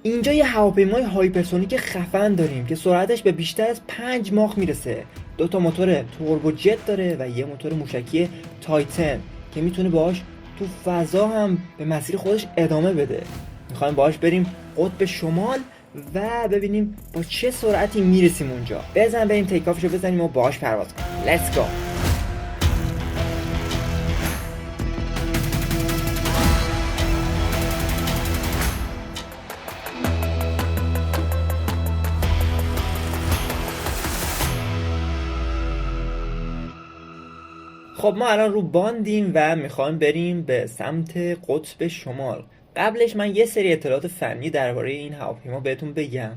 اینجا یه هواپیمای هایپرسونیک خفن داریم که سرعتش به بیشتر از 5 ماخ میرسه. 2 موتور توربو جت داره و یه موتور موشکی تایتن که میتونه باهاش تو فضا هم به مسیر خودش ادامه بده. میخوایم باهاش بریم قطب شمال و ببینیم با چه سرعتی میرسیم اونجا. بزن بریم تیکافشو بزنیم و باهاش پرواز کنیم. Let's go. خب ما الان رو باندیم و میخوایم بریم به سمت قطب شمال. قبلش من یه سری اطلاعات فنی درباره این هواپیما بهتون بگم.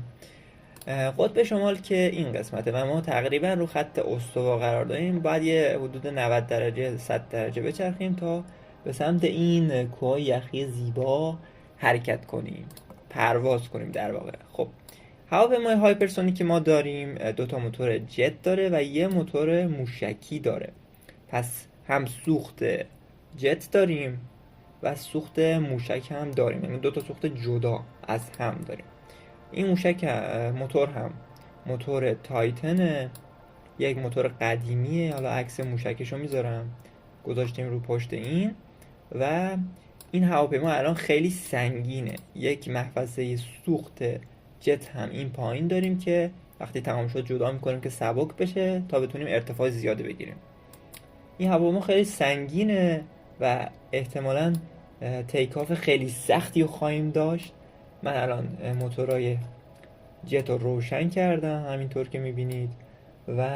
قطب شمال که این قسمته و ما تقریبا رو خط استوا قرار داریم، باید یه حدود 90 درجه 100 درجه بچرخیم تا به سمت این کوههای یخی زیبا حرکت کنیم، پرواز کنیم در واقع. خب هواپیمای هایپرسونیک که ما داریم 2 موتور جت داره و یه موتور موشکی داره. پس هم سوخت جت داریم و سوخت موشک هم داریم، یعنی 2 سوخت جدا از هم داریم. این موتور هم موتور تایتنه، یک موتور قدیمیه. حالا عکس موشکشو میذارم، گذاشتیم رو پشت این. و این هواپیما الان خیلی سنگینه. یک محفظه سوخت جت هم این پایین داریم که وقتی تمام شد جدا میکنیم که سبک بشه تا بتونیم ارتفاع زیاده بگیریم. این هواپیما خیلی سنگینه و احتمالاً تیکاف خیلی سختی رو خواهیم داشت. من الان موتورهای جت رو روشن کردم همینطور که میبینید و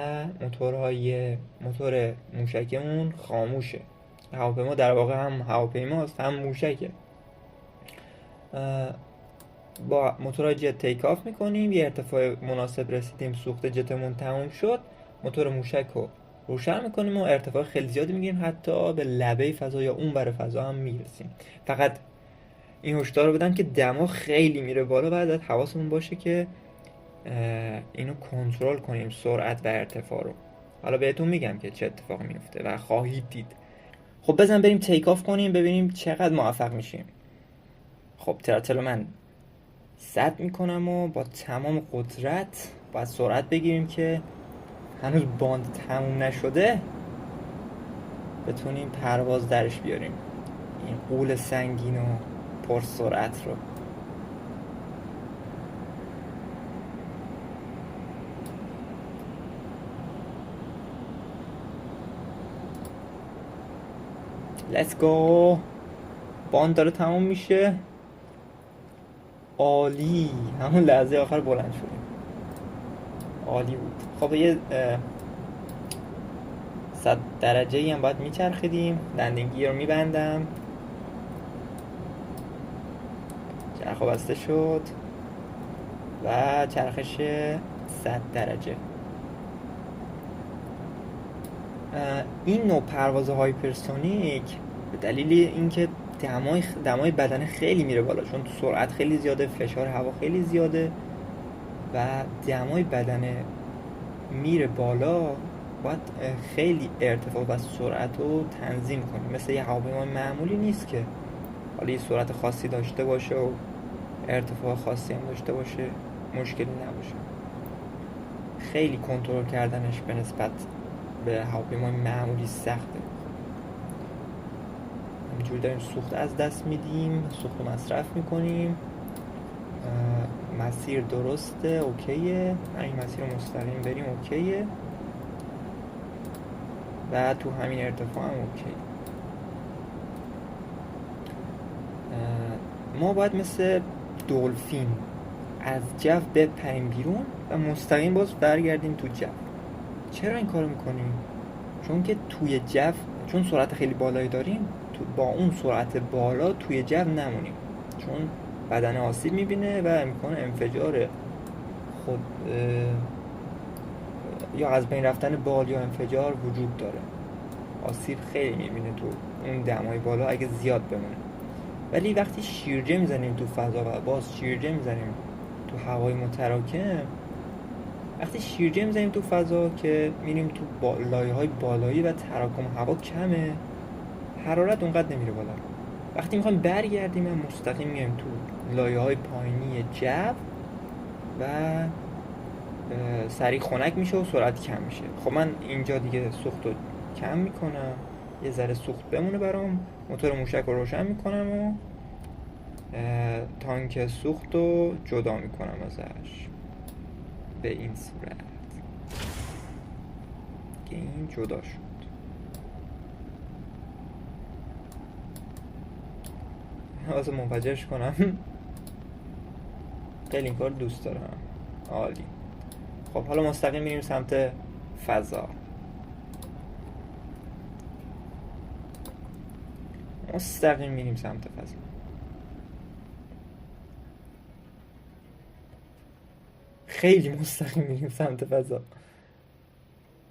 موتور موشکمون خاموشه. هواپیما در واقع هم هواپیماست هم موشکه. با موتور جت تیکاف میکنیم، یه ارتفاع مناسب رسیدیم، سوخت جتمون تموم شد، موتور موشک رو روشن میکنیم و ارتفاع خیلی زیادی میگیریم، حتی به لبه فضا یا اون بر فضا هم میرسیم. فقط این هشدار رو بدم که دما خیلی میره بالا، باید حواسمون باشه که اینو کنترل کنیم، سرعت و ارتفاع رو. حالا بهتون میگم که چه اتفاقی میفته و خواهید دید. خب بزن بریم تیک آف کنیم ببینیم چقدر موفق میشیم. خب تراتل من 100 میکنم و با تمام قدرت باید سرعت بگیریم که هنوز باند تموم نشده بتونیم پرواز درش بیاریم این غول سنگین و پر سرعت رو. Let's go. باند داره تموم میشه. عالی، همون لحظه آخر بلند شدیم، عالی بود. خب یه 100 درجه ای هم باید میچرخیدیم. لندینگی رو میبندم، چرخ بسته شد و چرخش 100 درجه. این نوع پرواز هایپرسونیک به دلیل اینکه دمای بدن خیلی میره بالا، چون سرعت خیلی زیاده، فشار هوا خیلی زیاده و دمای بدن میره بالا، باید خیلی ارتفاع و سرعت رو تنظیم کنیم. مثل یه هواپیما معمولی نیست که حالا یه سرعت خاصی داشته باشه و ارتفاع خاصی هم داشته باشه، مشکلی نباشه. خیلی کنترل کردنش به نسبت به هواپیمای معمولی سخته. اینجوری داریم سوخت از دست میدیم، سوخت رو مصرف میکنیم. مسیر درسته، اوکیه. این مسیر رو مستقیم بریم، اوکیه. و تو همین ارتفاع هم اوکی. ما باید مثل دلفین از جو بپریم بیرون و مستقیم باز برگردیم تو جو. چرا این کارو میکنیم؟ چون که توی جو، چون سرعت خیلی بالایی داریم، با اون سرعت بالا توی جو نمونیم، چون بدن آسیب میبینه و امکان انفجار خود یا از بین رفتن بال یا انفجار وجود داره. آسیب خیلی میبینه تو اون دمای بالا اگه زیاد بمونه. ولی وقتی شیرجه میزنیم تو فضا و باز شیرجه میزنیم تو هوای متراکم، وقتی شیرجه میزنیم تو فضا که میریم تو لایه‌های بالایی و تراکم هوا کمه، حرارت اونقدر نمیره بالا وقتی میخوایم برگردیم هم مستقیم میایم تو لایه های پایینی جو و سریع خنک میشه و سرعت کم میشه. خب من اینجا دیگه سوخت رو کم میکنم، یه ذره سوخت بمونه برام، موتور موشک رو روشن میکنم و تانک سوخت رو جدا میکنم ازش به این صورت که این جدا شد. واسه منفجرش کنم. خیلی این کار دوست دارم. عالی. خب حالا مستقیم میریم سمت فضا. مستقیم میریم سمت فضا. خیلی مستقیم میریم سمت فضا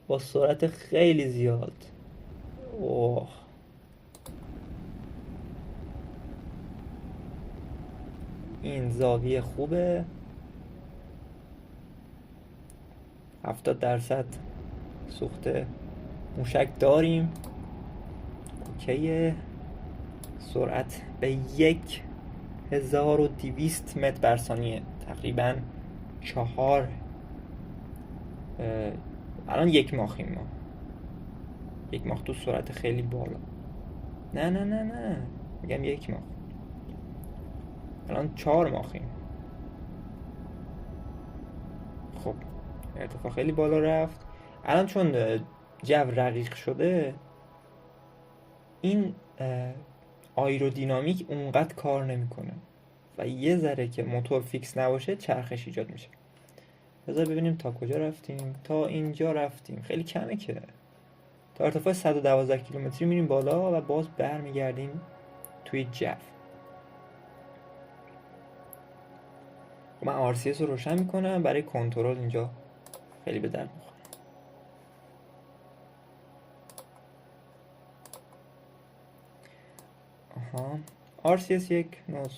با سرعت خیلی زیاد. اوه این زاویه خوبه. 70% سوخت موشک داریم. اوکیه. سرعت به 1200 متر بر ثانیه، تقریبا 4 الان 1 ماخیم ما. 1 ماخ تو سرعت خیلی بالا. نه میگم 1 ماخ. الان 4 ماخیم. خب ارتفاع خیلی بالا رفت. الان چون جو رقیق شده این آیرودینامیک اونقدر کار نمیکنه و یه ذره که موتور فیکس نباشه چرخش ایجاد میشه. بذار ببینیم تا کجا رفتیم. تا اینجا رفتیم. خیلی کمه که تا ارتفاع 112 کیلومتری میریم بالا و باز برمیگردیم توی جو. من RCS رو روشن میکنم برای کنترل. اینجا خیلی به درد میخوره. RCS یک نوع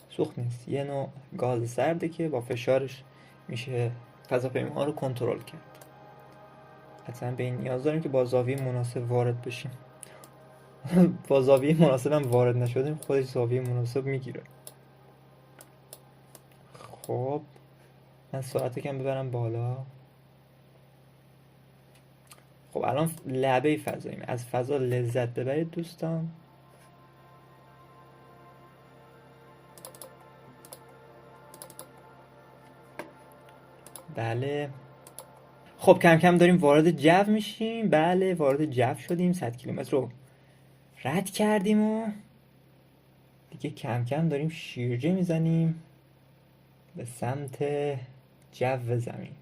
سوخت نیست، یه نوع گاز سرده که با فشارش میشه فضاپیما رو کنترل کرد. حتما به این نیاز داریم که با زاویه مناسب وارد بشیم. با زاویه مناسب هم وارد نشدیم خودش زاویه مناسب میگیره. خب من سرعت کم ببرم بالا. خب الان لبه فضاییم. از فضا لذت ببرید دوستان. بله. خب کم کم داریم وارد جو میشیم. بله وارد جو شدیم. 100 کیلومتر رو رد کردیم و دیگه کم کم داریم شیرجه میزنیم به سمت جو زمین.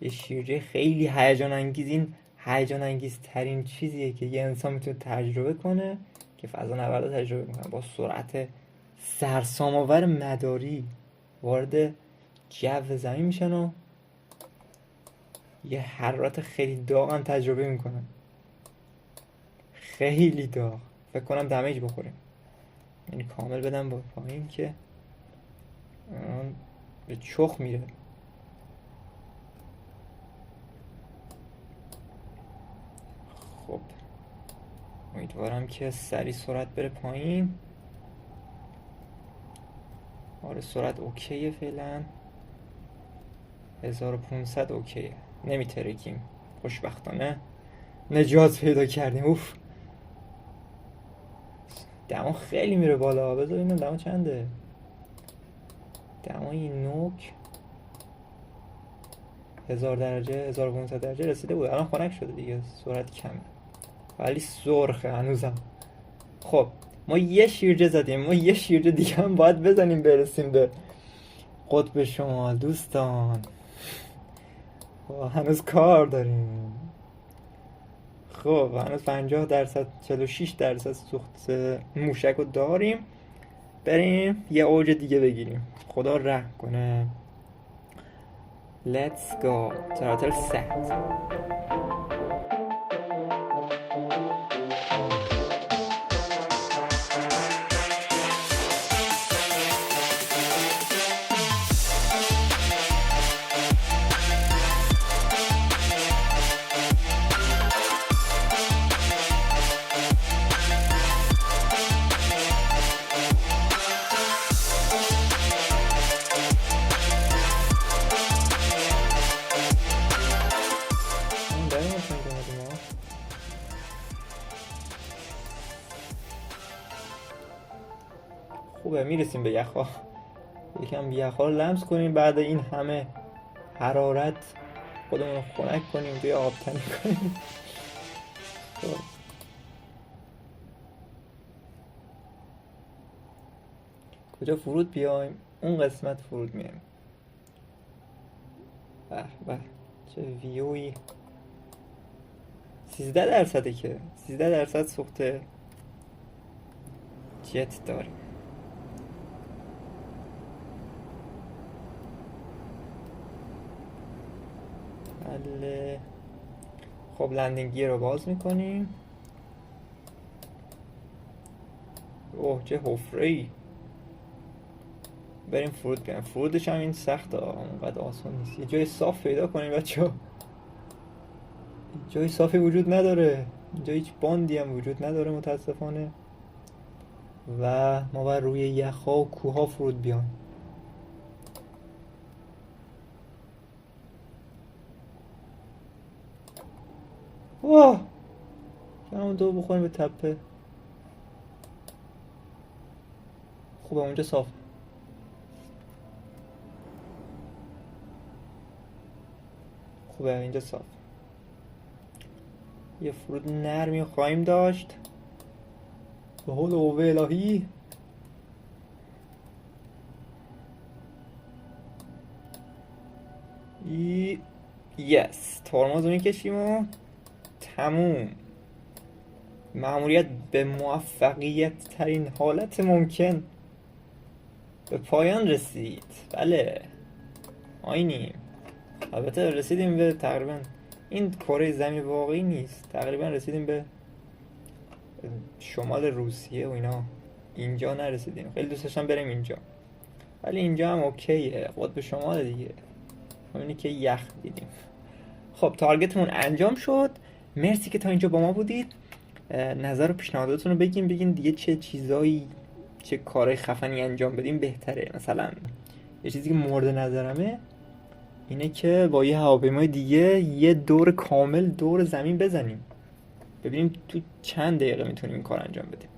یه شیرجه خیلی هیجان انگیز. این هیجان انگیز ترین چیزیه که یه انسان میتونه تجربه کنه که فضا نوردا تجربه میکنه. با سرعت سرسام‌آور مداری وارد جو زمین میشن و یه حرارت خیلی داغ هم تجربه میکنن. خیلی داغ. فکر کنم دمیج بخوریم. یعنی کامل بدم با پایین که به چخ میره. خب امیدوارم که سریع سرعت بره پایین. آره سرعت اوکیه فعلا. 1500 اوکیه. نمیترکیم. خوشبختانه نجات پیدا کردیم. اوف دما خیلی میره بالا. بذار ببینم دما چنده. دمای نوک 1000 درجه 1500 درجه رسیده بود. الان خنک شده دیگه. سرعت کمه ولی سرخه هنوزم. خب ما یه شیرجه زدیم. ما یه شیرجه دیگه هم باید بزنیم برسیم به قطب شمال دوستان. هنوز کار داریم. خب هنوز 50% 46% سوخت موشک رو داریم. بریم یه اوج دیگه بگیریم. خدا رحم کنه. Let's go. تراتل set. میرسیم به یخها. یکم یخها رو لمس کنیم، بعد این همه حرارت خودمون رو خنک کنیم، توی آب تنی کنیم. خب. کجا فرود بیایم؟ اون قسمت فرود میایم. به به چه ویوی. 13% که 13% سوخت جت داریم. بله. خب لندینگ گیر رو باز میکنیم. اوه چه حفره‌ای. بریم فرود بیایم. فرودش هم این سخته، اونقدر آسان نیست. یه جای صاف پیدا کنیم بچه‌ها. جای صافی وجود نداره اینجا، هیچ باندی هم وجود نداره متاسفانه، و ما باید روی یخها و کوها فرود بیایم. واه همون دو بخوریم به تپه. خوبه اونجا صاف. خوبه اینجا صاف. یه فرود نرمی خواهیم داشت به حول قوه الهی. یس ترمز رو میکشیم و تموم. مأموریت به موفقیت ترین حالت ممکن به پایان رسید. بله آینیم. البته رسیدیم به تقریبا، این کره زمین واقعی نیست، تقریبا رسیدیم به شمال روسیه و اینا. اینجا نرسیدیم، خیلی دوست داشتم بریم اینجا، ولی اینجا هم اوکیه، قطب شمال دیگه، همینی که یخ دیدیم. خب تارگتمون انجام شد. مرسی که تا اینجا با ما بودید. نظر و پیشنهاداتتون رو بگین دیگه چه چیزایی، چه کارهای خفنی انجام بدیم بهتره. مثلا یه چیزی که مورد نظرمه اینه که با یه هواپیمای دیگه یه دور کامل دور زمین بزنیم، ببینیم تو چند دقیقه میتونیم این کار انجام بدیم.